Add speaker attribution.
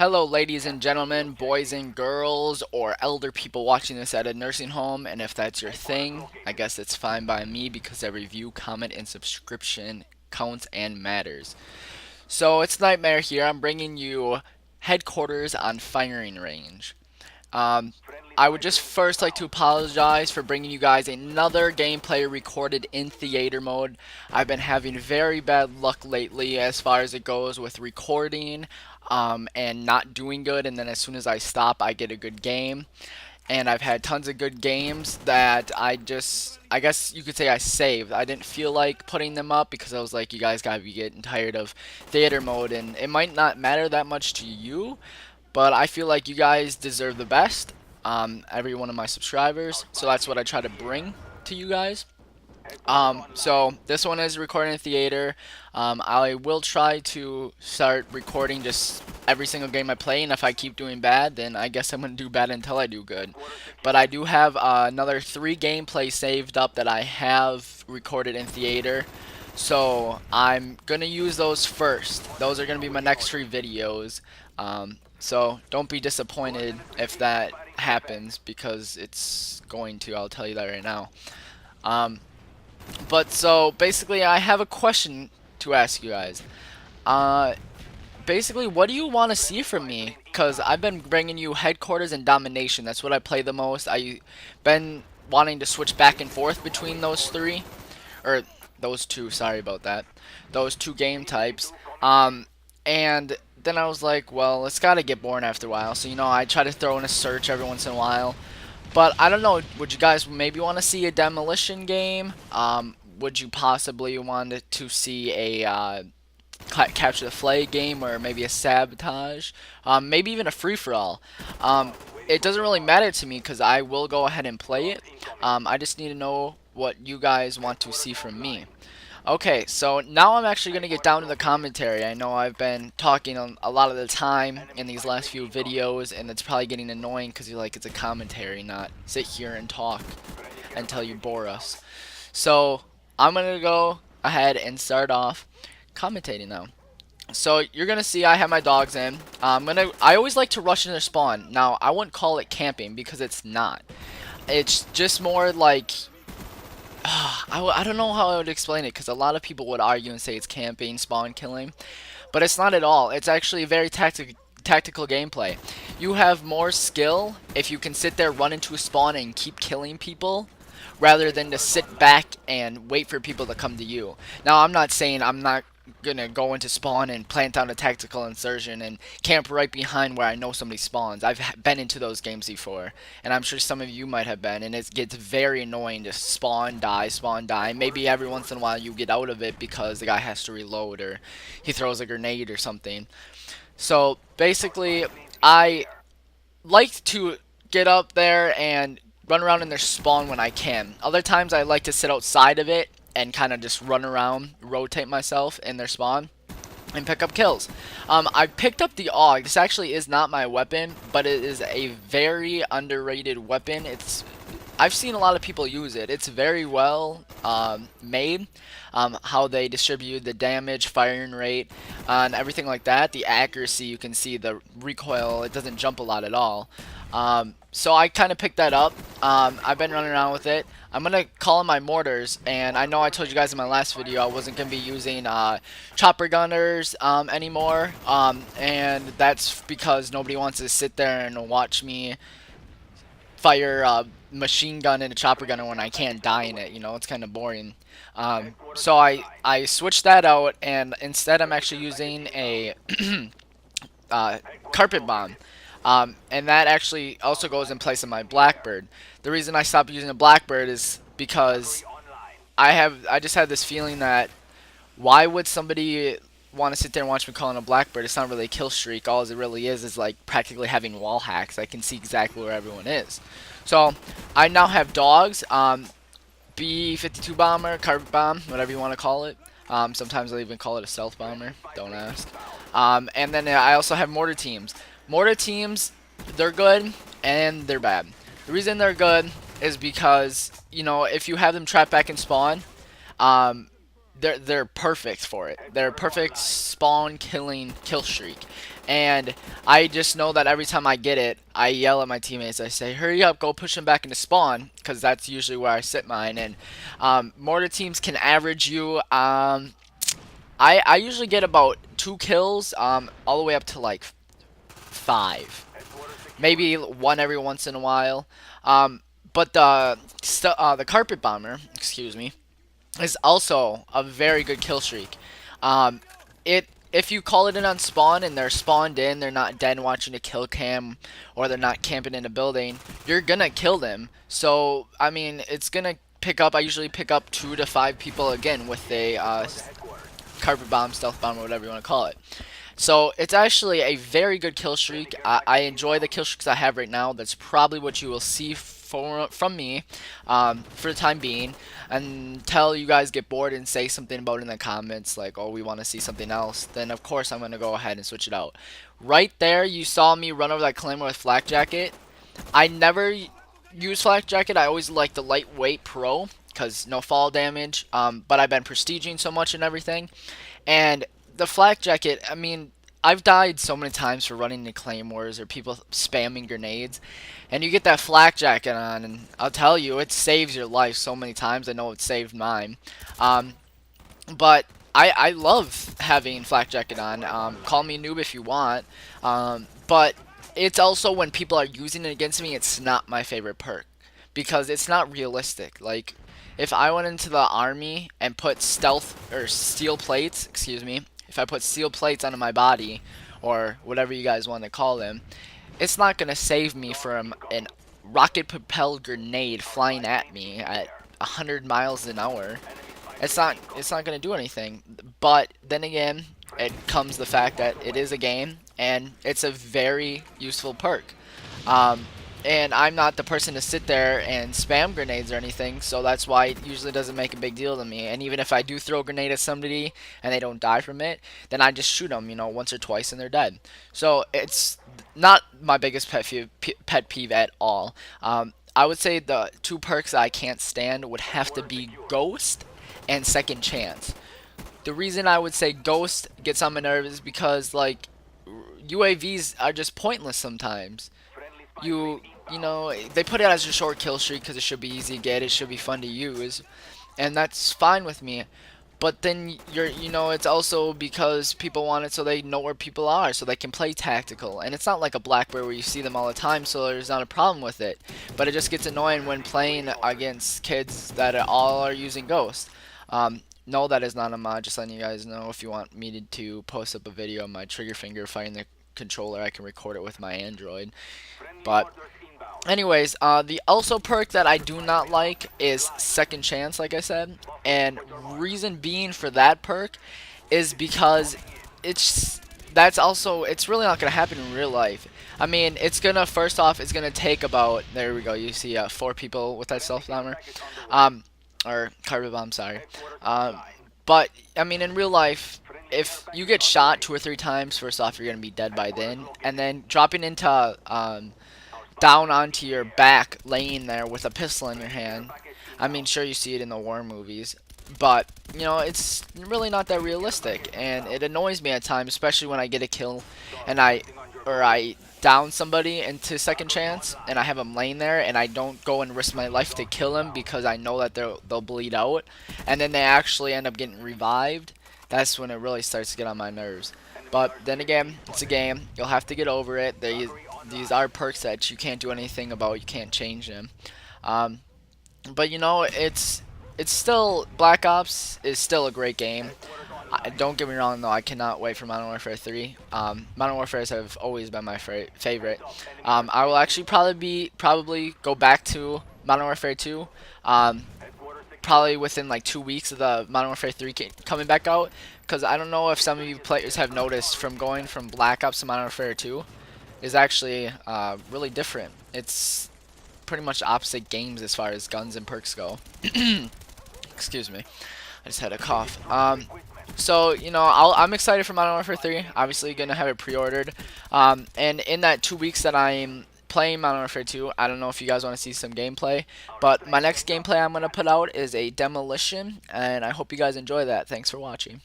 Speaker 1: Hello, ladies and gentlemen, boys and girls, or elder people watching this at a nursing home. And if that's your thing, I guess it's fine by me because every view, comment, and subscription counts and matters. So it's Nightmare here. I'm bringing you headquarters on firing range. Um, I would just first like to apologize for bringing you guys another gameplay recorded in theater mode. I've been having very bad luck lately as far as it goes with recording and not doing good, and then as soon as I stop, I get a good game. And I've had tons of good games that I guess you could say I saved. I didn't feel like putting them up because I was like, you guys gotta be getting tired of theater mode, and it might not matter that much to you, but I feel like you guys deserve the best, every one of my subscribers. So that's what I try to bring to you guys. So this one is recording in theater. I will try to start recording just every single game I play, and if I keep doing bad, then I guess I'm gonna do bad until I do good. But I do have another 3 gameplays saved up that I have recorded in theater. So I'm gonna use those first. Those are gonna be my next 3 videos. So don't be disappointed if that happens because it's going to. I'll tell you that right now. Um, but so basically, I have a question to ask you guys. Uh, Basically, what do you want to see from me? Because I've been bringing you headquarters and domination. That's what I play the most. I've been wanting to switch back and forth between those 3, or those 2. Sorry about that. Those 2 game types. And then I was like, well, it's gotta get boring after a while. So I try to throw in a search every once in a while. But I don't know. Would you guys maybe want to see a demolition game? Would you possibly want to see a capture the flag game, or maybe a sabotage? Maybe even a free for all. It doesn't really matter to me because I will go ahead and play it. I just need to know what you guys want to see from me. Okay, so now I'm actually going to get down to the commentary. I know I've been talking a lot of the time in these last few videos, and it's probably getting annoying because you're like, it's a commentary, not sit here and talk until you bore us. So I'm going to go ahead and start off commentating now. So you're gonna see I have my dogs in. I always like to rush into their spawn. Now I wouldn't call it camping because it's not. It's just more like I don't know how I would explain it because a lot of people would argue and say it's camping, spawn killing, but it's not at all. It's actually very tactical gameplay. You have more skill if you can sit there, run into a spawn, and keep killing people, rather than to sit back and wait for people to come to you. Now, I'm not saying I'm not gonna go into spawn and plant down a tactical insertion and camp right behind where I know somebody spawns. I've been into those games before, and I'm sure some of you might have been, and it gets very annoying to spawn, die. Maybe every once in a while you get out of it because the guy has to reload or he throws a grenade or something. So basically, I like to get up there and run around in their spawn when I can. Other times I like to sit outside of it and kind of just run around, rotate myself in their spawn, and pick up kills. I picked up the AUG. This actually is not my weapon, but it is a very underrated weapon. I've seen a lot of people use it. It's very well made. How they distribute the damage, firing rate, and everything like that. The accuracy, you can see the recoil, it doesn't jump a lot at all. So I kind of picked that up. I've been running around with it. I'm going to call in my mortars, and I know I told you guys in my last video I wasn't going to be using chopper gunners anymore, and that's because nobody wants to sit there and watch me fire a machine gun and a chopper gunner when I can't die in it. It's kind of boring. So I switched that out, and instead I'm actually using a carpet bomb. And that actually also goes in place of my Blackbird. The reason I stopped using a Blackbird is because I just had this feeling that why would somebody want to sit there and watch me call in a Blackbird? It's not really a kill streak. All it really is like practically having wall hacks. I can see exactly where everyone is. So I now have dogs. B-52 bomber, carpet bomb, whatever you want to call it. Sometimes I even call it a stealth bomber. Don't ask. And then I also have mortar teams. Mortar teams, they're good and they're bad. The reason they're good is because, if you have them trapped back in spawn, they're perfect for it. They're a perfect spawn killing kill streak. And I just know that every time I get it, I yell at my teammates. I say, "Hurry up, go push them back into spawn," because that's usually where I sit mine. And mortar teams can average you. I usually get about 2 kills, all the way up to like 5, maybe one every once in a while. Um, but the carpet bomber, excuse me, is also a very good kill streak. Um, it if you call it in on spawn and they're spawned in, they're not dead watching a kill cam, or they're not camping in a building, you're gonna kill them. So I mean, it's gonna pick up. I usually pick up 2 to 5 people again with a carpet bomb, stealth bomb, or whatever you want to call it. So it's actually a very good kill streak. I enjoy the kill streaks I have right now. That's probably what you will see from me for the time being, until you guys get bored and say something about it in the comments like, oh, we want to see something else. Then of course I'm going to go ahead and switch it out. Right there you saw me run over that claymore with flak jacket. I never use flak jacket. I always like the lightweight pro because no fall damage, but I've been prestiging so much and everything. And the flak jacket, I mean, I've died so many times for running into claymores or people spamming grenades, and you get that flak jacket on, and I'll tell you, it saves your life so many times. I know it saved mine. Um, but I love having flak jacket on. Call me a noob if you want. But it's also, when people are using it against me, it's not my favorite perk because it's not realistic. Like, if I went into the army and put stealth or steel plates, excuse me, if I put steel plates onto my body, or whatever you guys want to call them, it's not gonna save me from an rocket propelled grenade flying at me at 100 miles an hour. It's not gonna do anything. But then again, it comes the fact that it is a game and it's a very useful perk. Um, and I'm not the person to sit there and spam grenades or anything, so that's why it usually doesn't make a big deal to me. And even if I do throw a grenade at somebody and they don't die from it, then I just shoot them, once or twice and they're dead. So it's not my biggest pet peeve at all. I would say the two perks I can't stand would have to be Ghost and Second Chance. The reason I would say Ghost gets on my nerves is because, like, UAVs are just pointless sometimes. They put it as a short kill streak because it should be easy to get, it should be fun to use, and that's fine with me. But then it's also because people want it so they know where people are, so they can play tactical. And it's not like a Black Bear where you see them all the time, so there's not a problem with it. But it just gets annoying when playing against kids that all are using Ghost. No, that is not a mod. Just letting you guys know. If you want me to post up a video of my trigger finger fighting the controller, I can record it with my Android. But anyways, the also perk that I do not like is Second Chance, like I said. And reason being for that perk is because it's really not gonna happen in real life. I mean, first off, it's gonna take about, there we go, you see 4 people with that self bomber, or carpet bomb, sorry. But I mean, in real life, if you get shot 2 or 3 times, first off, you're gonna be dead by then, and then dropping into down onto your back, laying there with a pistol in your hand. I mean, sure, you see it in the war movies, but it's really not that realistic, and it annoys me at times, especially when I get a kill and I down somebody into Second Chance and I have them laying there and I don't go and risk my life to kill him because I know that they'll bleed out, and then they actually end up getting revived. That's when it really starts to get on my nerves. But then again, it's a game. You'll have to get over it. These are perks that you can't do anything about. You can't change them. But it's still, Black Ops is still a great game. Don't get me wrong though, I cannot wait for Modern Warfare 3. Modern Warfares have always been my favorite. I will actually probably go back to Modern Warfare 2. Probably within like 2 weeks of the Modern Warfare 3 coming back out, because I don't know if some of you players have noticed, from going from Black Ops to Modern Warfare 2 is actually really different. It's pretty much opposite games as far as guns and perks go. Excuse me, I just had a cough. So I'm excited for Modern Warfare 3. Obviously, gonna have it pre-ordered. And in that 2 weeks that I'm playing Modern Warfare 2, I don't know if you guys want to see some gameplay, but my next gameplay I'm gonna put out is a demolition, and I hope you guys enjoy that. Thanks for watching.